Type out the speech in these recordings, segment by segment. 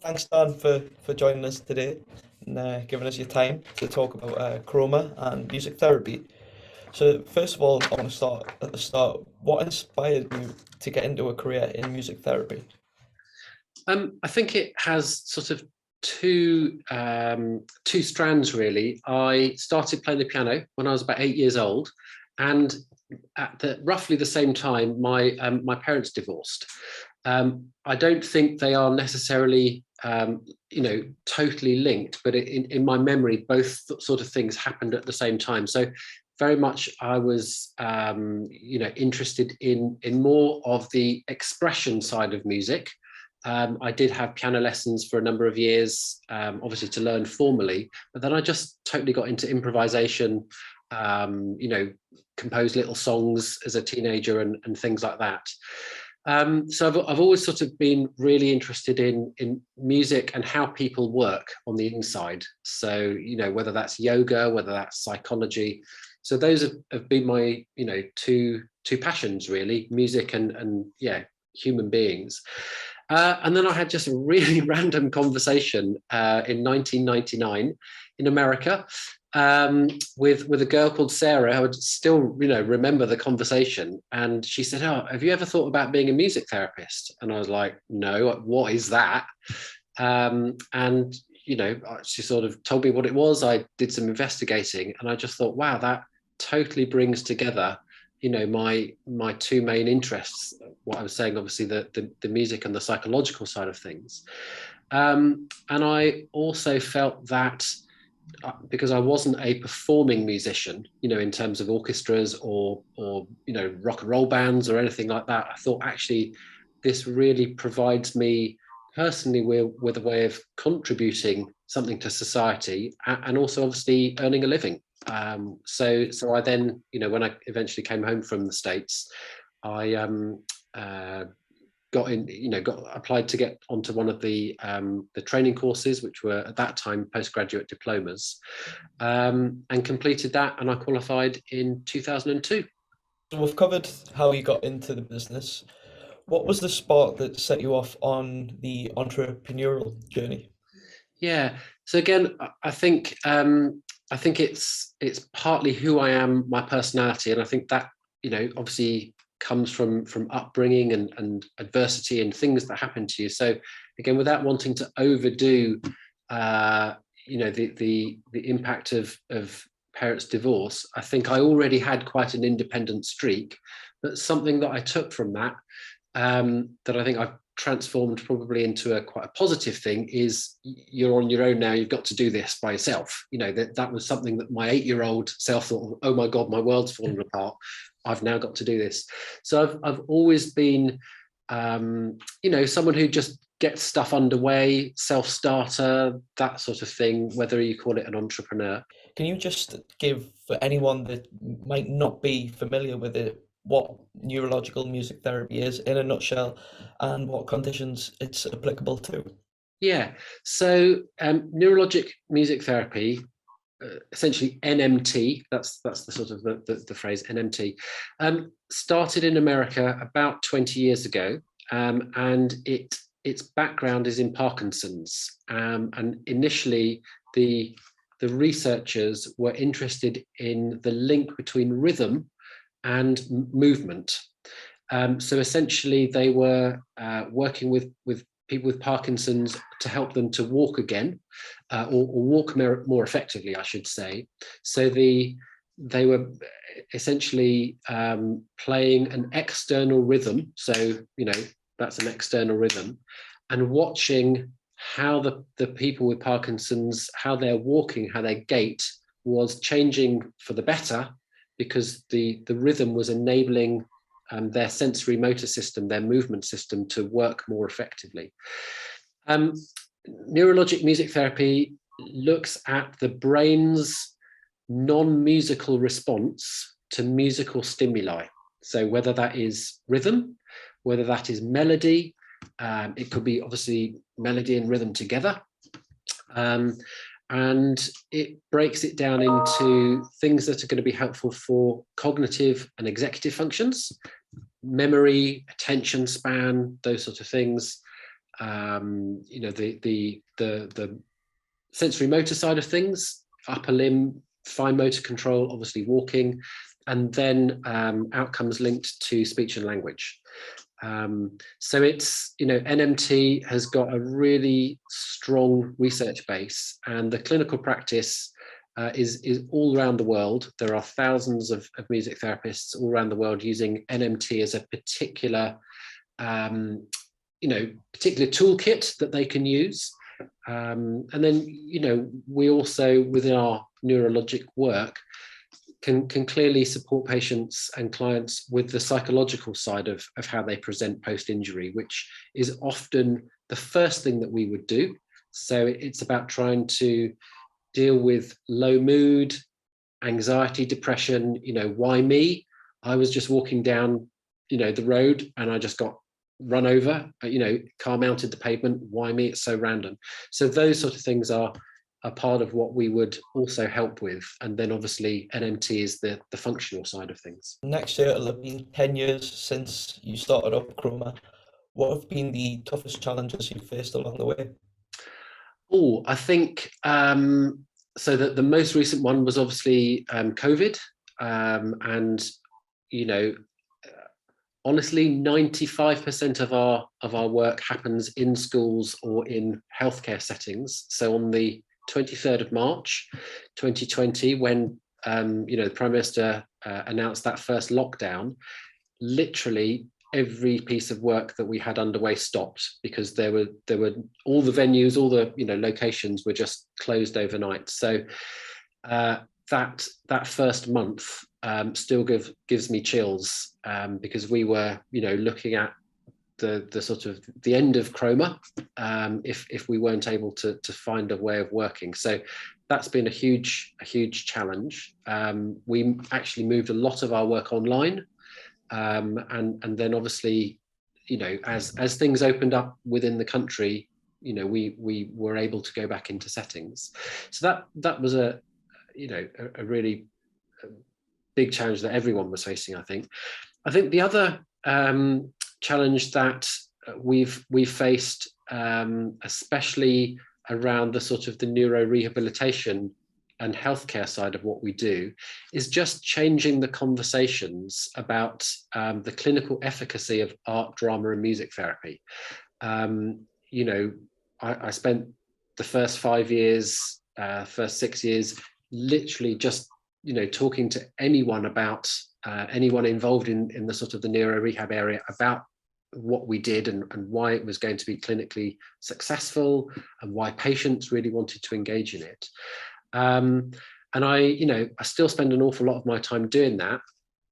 Thanks, Dan, for joining us today and giving us your time to talk about Chroma and music therapy. So, first of all, I want to start at the start. What inspired you to get into a career in music therapy? I think it has sort of two strands really. I started playing the piano when I was about 8 years old, and at roughly the same time, my parents divorced. I don't think they are necessarily totally linked, but in my memory, both sort of things happened at the same time. So very much I was interested in more of the expression side of music. I did have piano lessons for a number of years, obviously to learn formally, but then I just totally got into improvisation, composed little songs as a teenager and things like that. So I've always sort of been really interested in music and how people work on the inside. So, whether that's yoga, whether that's psychology. So those have been my, two passions really, music and human beings. And then I had just a really random conversation in 1999 in America with a girl called Sarah. I would still, remember the conversation. And she said, "Oh, have you ever thought about being a music therapist?" And I was like, "No, what is that?" And she sort of told me what it was. I did some investigating, and I just thought, wow, that totally brings together my two main interests, what I was saying, obviously the music and the psychological side of things. And I also felt that because I wasn't a performing musician, in terms of orchestras or rock and roll bands or anything like that, I thought actually this really provides me personally with a way of contributing something to society and also obviously earning a living. So I then, when I eventually came home from the States, I applied to get onto one of the training courses, which were at that time postgraduate diplomas, and completed that, and I qualified in 2002. So we've covered how you got into the business. What was the spark that set you off on the entrepreneurial journey? Yeah. So again, I think it's partly who I am, my personality, and I think that obviously comes from upbringing and adversity and things that happen to you. So again, without wanting to overdo, the impact of parents' divorce, I think I already had quite an independent streak, but something that I took from that that I think I've transformed probably into quite a positive thing is you're on your own now. You've got to do this by yourself. That was something that my 8-year-old self thought, oh my God, my world's fallen apart. I've now got to do this. So I've always been, someone who just gets stuff underway, self-starter, that sort of thing, whether you call it an entrepreneur. Can you just give, for anyone that might not be familiar with it, what neurological music therapy is in a nutshell and what conditions it's applicable to? Yeah, so neurologic music therapy, essentially NMT, that's the sort of the phrase NMT, started in America about 20 years ago, and its background is in Parkinson's, and initially the researchers were interested in the link between rhythm and movement. So essentially they were working with people with Parkinson's to help them to walk again, or walk more effectively, I should say. So they were essentially playing an external rhythm. So, that's an external rhythm, and watching how the people with Parkinson's, how they're walking, how their gait was changing for the better, because the rhythm was enabling their sensory motor system, their movement system to work more effectively. Neurologic music therapy looks at the brain's non-musical response to musical stimuli. So whether that is rhythm, whether that is melody, it could be obviously melody and rhythm together. And it breaks it down into things that are going to be helpful for cognitive and executive functions, memory, attention span, those sort of things. you know, the sensory motor side of things, upper limb, fine motor control, obviously walking, and then outcomes linked to speech and language. So it's, you know, NMT has got a really strong research base, and the clinical practice is all around the world. There are thousands of music therapists all around the world using NMT as a particular, you know, particular toolkit that they can use. And then, you know, we also, within our neurologic work, can clearly support patients and clients with the psychological side of how they present post-injury, which is often the first thing that we would do. So it's about trying to deal with low mood, anxiety, depression. You know, why me? I was just walking down, you know, the road and I just got run over, you know, car mounted the pavement. Why me? It's so random. So those sort of things are a part of what we would also help with. And then obviously NMT is the functional side of things. Next year it'll have been 10 years since you started up Chroma. What have been the toughest challenges you've faced along the way? Oh, I think so that the most recent one was obviously COVID, and you know, honestly, 95% of our work happens in schools or in healthcare settings. So on the 23rd of March 2020, when you know, the Prime Minister announced that first lockdown, literally every piece of work that we had underway stopped, because there were all the venues, all the, you know, locations were just closed overnight. So that first month still gives me chills, because we were, you know, looking at the sort of the end of Chroma, if we weren't able to find a way of working. So that's been a huge challenge. We actually moved a lot of our work online, and then obviously, you know, as things opened up within the country, you know, we were able to go back into settings. So that was a, you know, a really big challenge that everyone was facing. I think the other challenge that we've faced, especially around the sort of the neuro rehabilitation and healthcare side of what we do, is just changing the conversations about the clinical efficacy of art, drama, and music therapy. You know, I spent the first 5 years, first 6 years, literally just, you know, talking to anyone about anyone involved in the sort of the neuro rehab area about what we did and why it was going to be clinically successful and why patients really wanted to engage in it. And I, you know, I still spend an awful lot of my time doing that,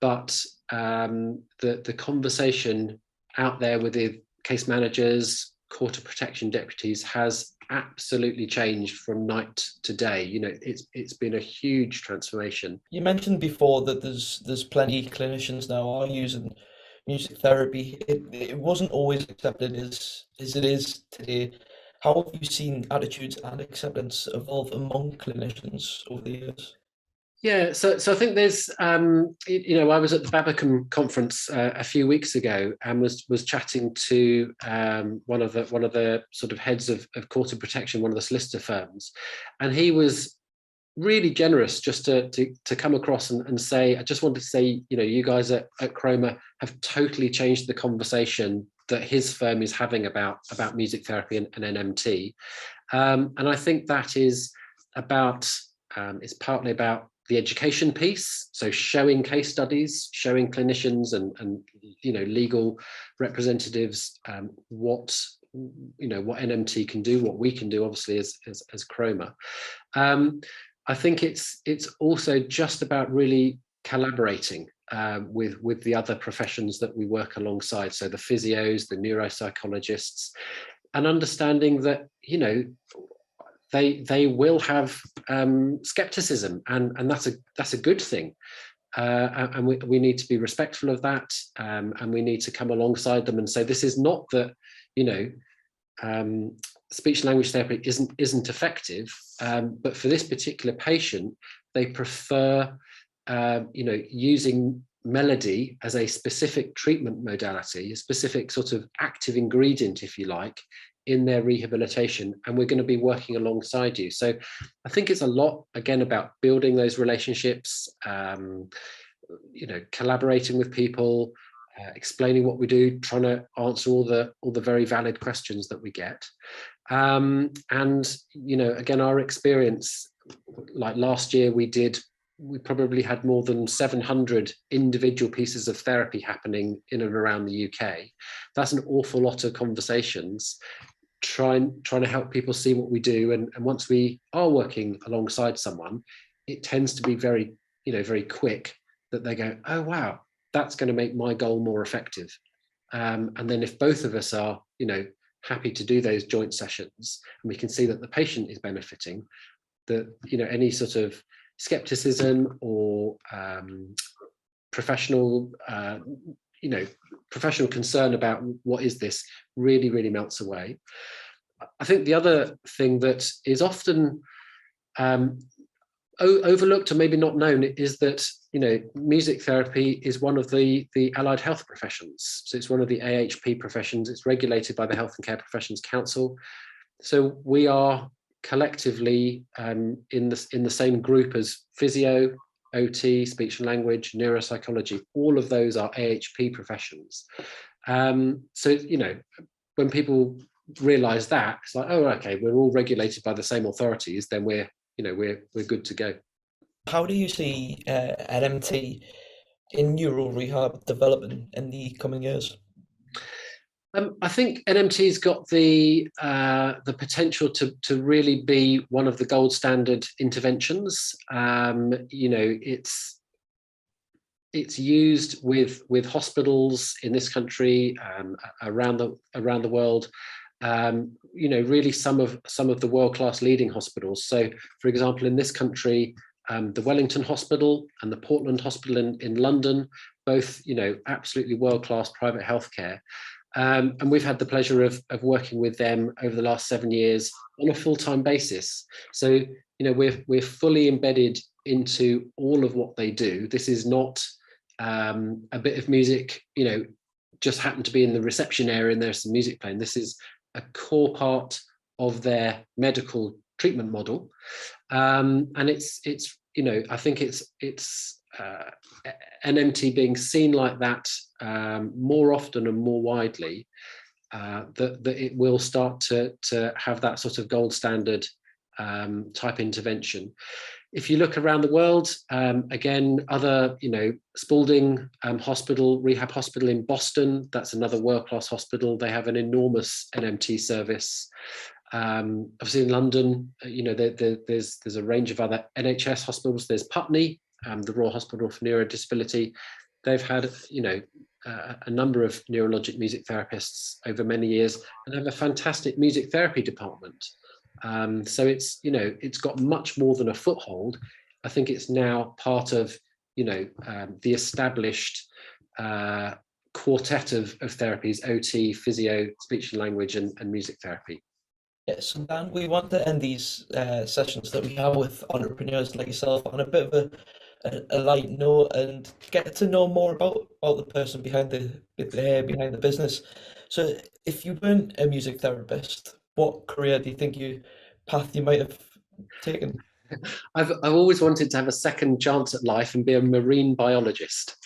but the conversation out there with the case managers, court of protection deputies has absolutely changed from night to day. You know, it's been a huge transformation. You mentioned before that there's plenty of clinicians now are using music therapy. It wasn't always accepted as it is today. How have you seen attitudes and acceptance evolve among clinicians over the years? Yeah, so I think there's, you know, I was at the Babacom conference a few weeks ago and was chatting to one of the sort of heads of court of protection, one of the solicitor firms, and he was really generous just to come across and say, I just wanted to say, you know, you guys at Chroma have totally changed the conversation that his firm is having about music therapy and NMT, and I think that is about, it's partly about the education piece, so showing case studies, showing clinicians and you know, legal representatives what, you know, what NMT can do, what we can do, obviously as Chroma. I think it's also just about really collaborating with the other professions that we work alongside, so the physios, the neuropsychologists, and understanding that, you know, they will have skepticism, and that's a good thing, and we need to be respectful of that, and we need to come alongside them and say, this is not that, you know, speech and language therapy isn't effective, but for this particular patient, they prefer, you know, using melody as a specific treatment modality, a specific sort of active ingredient, if you like, in their rehabilitation, and we're going to be working alongside you. So I think it's a lot, again, about building those relationships, collaborating with people, explaining what we do, trying to answer all the very valid questions that we get. And, again, our experience, like last year we probably had more than 700 individual pieces of therapy happening in and around the UK. That's an awful lot of conversations, trying to help people see what we do. And once we are working alongside someone, it tends to be very quick that they go, oh, wow, that's going to make my goal more effective. And then if both of us are, happy to do those joint sessions, and we can see that the patient is benefiting, that, any sort of skepticism or professional concern about what is this really melts away. I think the other thing that is often overlooked or maybe not known is that music therapy is one of the allied health professions. So it's one of the AHP professions. It's regulated by the Health and Care Professions Council. So we are collectively in the same group as physio, OT, speech and language, neuropsychology. All of those are AHP professions. So when people realize that, it's like, oh, okay, we're all regulated by the same authorities, then we're good to go. How do you see NMT in neuro rehab developing in the coming years? I think NMT's got the potential to really be one of the gold standard interventions. It's used with hospitals in this country, around the world. Really some of the world-class leading hospitals. So, for example, in this country, the Wellington Hospital and the Portland Hospital in London, both absolutely world-class private healthcare. And we've had the pleasure of working with them over the last 7 years on a full-time basis. So, we're fully embedded into all of what they do. This is not a bit of music, just happened to be in the reception area and there's some music playing. This is a core part of their medical treatment model. And it's I think it's NMT being seen like that more often and more widely, that it will start to have that sort of gold standard type intervention. If you look around the world, again, other, Spalding Hospital, Rehab Hospital in Boston, that's another world-class hospital. They have an enormous NMT service. Obviously in London, there's a range of other NHS hospitals. There's Putney, the Royal Hospital for Neurodisability. They've had, a number of neurologic music therapists over many years and have a fantastic music therapy department. So it's got much more than a foothold. I think it's now part of, the established quartet of therapies: OT, physio, speech and language, and music therapy. Yes, so Dan, we want to end these sessions that we have with entrepreneurs like yourself on a bit of a light note and get to know more about the person behind the business. So, if you weren't a music therapist, what career do you think path you might have taken? I've always wanted to have a second chance at life and be a marine biologist.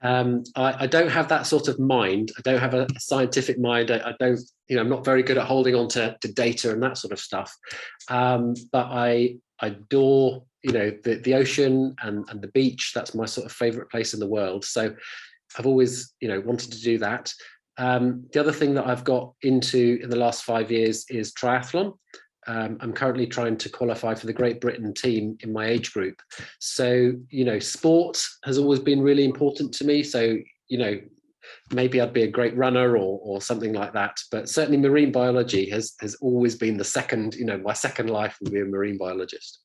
I don't have that sort of mind. I don't have a scientific mind. I don't, I'm not very good at holding on to data and that sort of stuff. But I adore, the ocean and the beach. That's my sort of favorite place in the world. So I've always, wanted to do that. The other thing that I've got into in the last 5 years is triathlon. I'm currently trying to qualify for the Great Britain team in my age group. So, sport has always been really important to me. So, maybe I'd be a great runner or something like that. But certainly marine biology has always been the second, my second life would be a marine biologist.